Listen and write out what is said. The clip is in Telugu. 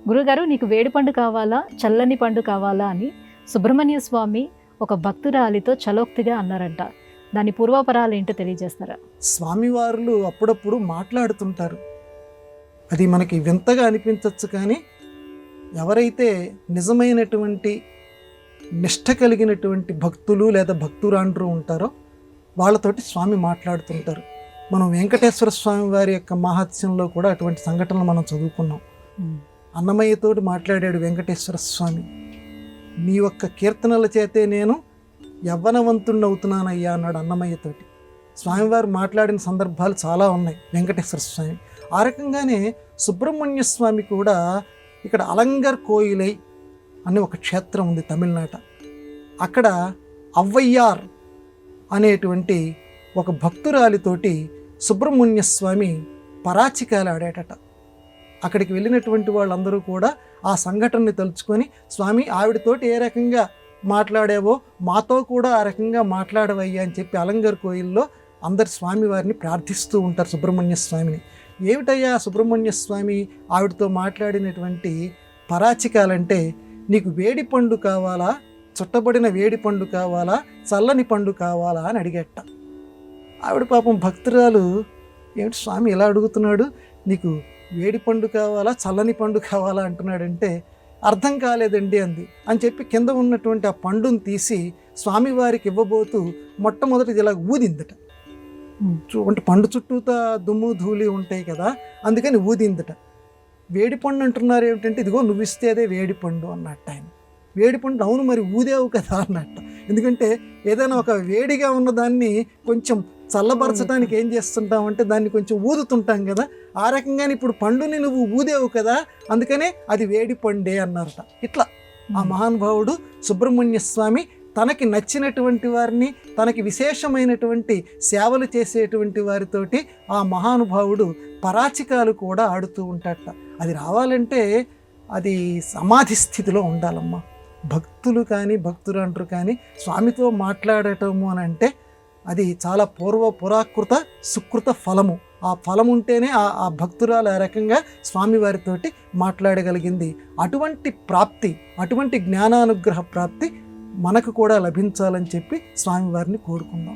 గురుగారు, నీకు వేడి పండు కావాలా, చల్లని పండు కావాలా అని సుబ్రహ్మణ్య స్వామి ఒక భక్తురాలితో చలోక్తిగా అన్నారంట. దాని పూర్వాపరాలు ఏంటో తెలియజేస్తారా? స్వామివారులు అప్పుడప్పుడు మాట్లాడుతుంటారు. అది మనకి వింతగా అనిపించవచ్చు, కానీ ఎవరైతే నిజమైనటువంటి నిష్ఠ కలిగినటువంటి భక్తులు లేదా భక్తురాండ్రు ఉంటారో వాళ్ళతోటి స్వామి మాట్లాడుతుంటారు. మనం వెంకటేశ్వర స్వామి వారి యొక్క మహత్యంలో కూడా అటువంటి సంఘటనలు మనం చదువుకున్నాం. అన్నమయ్యతోటి మాట్లాడాడు వెంకటేశ్వర స్వామి. నీ యొక్క కీర్తనల చేతే నేను యవ్వనవంతుణ్ణి అవుతున్నానయ్యా అన్నాడు అన్నమయ్యతోటి. స్వామివారు మాట్లాడిన సందర్భాలు చాలా ఉన్నాయి వెంకటేశ్వర స్వామి. ఆ రకంగానే సుబ్రహ్మణ్య స్వామి కూడా ఇక్కడ అలంగర్ కోయిలై అనే ఒక క్షేత్రం ఉంది తమిళనాట. అక్కడ అవ్వయ్యార్ అనేటువంటి ఒక భక్తురాలితోటి సుబ్రహ్మణ్య స్వామి పరాచికాలు ఆడాడట. అక్కడికి వెళ్ళినటువంటి వాళ్ళందరూ కూడా ఆ సంఘటనని తలుచుకొని, స్వామి ఆవిడతోటి ఏ రకంగా మాట్లాడావో మాతో కూడా ఆ రకంగా మాట్లాడవయ్యా అని చెప్పి అలంగర్ కోయిల్లో అందరు స్వామివారిని ప్రార్థిస్తూ ఉంటారు సుబ్రహ్మణ్య స్వామిని. ఏమిటయ్యా సుబ్రహ్మణ్య స్వామి ఆవిడతో మాట్లాడినటువంటి పరాచికాలంటే, నీకు వేడి పండు కావాలా, చుట్టబడిన వేడి పండు కావాలా, చల్లని పండు కావాలా అని అడిగేట. ఆవిడ పాపం భక్తురాలు, ఏమిటి స్వామి ఇలా అడుగుతున్నాడు, నీకు వేడి పండు కావాలా చల్లని పండు కావాలా అంటున్నాడంటే అర్థం కాలేదండి అంది. అని చెప్పి కింద ఉన్నటువంటి ఆ పండుని తీసి స్వామివారికి ఇవ్వబోతూ మొట్టమొదటిది ఇలా ఊదిందట. అంటే పండు చుట్టూతా దుమ్ము ధూళి ఉంటాయి కదా, అందుకని ఊదిందట. వేడి పండు అంటున్నారు ఏమిటంటే, ఇదిగో నువ్వు ఇస్తే అదే వేడి పండు అన్నట్టు ఆయన. వేడి పండు, అవును మరి ఊదేవు కదా అన్నట్టు. ఎందుకంటే ఏదైనా ఒక వేడిగా ఉన్నదాన్ని కొంచెం చల్లబరచడానికి ఏం చేస్తుంటామంటే దాన్ని కొంచెం ఊదుతుంటాం కదా, ఆ రకంగానే ఇప్పుడు పండుని నువ్వు ఊదేవు కదా, అందుకనే అది వేడి పండే అన్నారట. ఇట్లా ఆ మహానుభావుడు సుబ్రహ్మణ్య స్వామి తనకి నచ్చినటువంటి వారిని, తనకి విశేషమైనటువంటి సేవలు చేసేటువంటి వారితోటి ఆ మహానుభావుడు పరాచికాలు కూడా ఆడుతూ ఉంటాడట. అది రావాలంటే అది సమాధి స్థితిలో ఉండాలమ్మా. భక్తులు కానీ భక్తులంటారు కానీ స్వామితో మాట్లాడటము అని అంటే అది చాలా పురాకృత సుకృత ఫలము. ఆ ఫలం ఉంటేనే ఆ భక్తురాలు ఆ రకంగా స్వామివారితోటి మాట్లాడగలిగింది. అటువంటి ప్రాప్తి, అటువంటి జ్ఞానానుగ్రహ ప్రాప్తి మనకు కూడా లభించాలని చెప్పి స్వామివారిని కోరుకుందాం.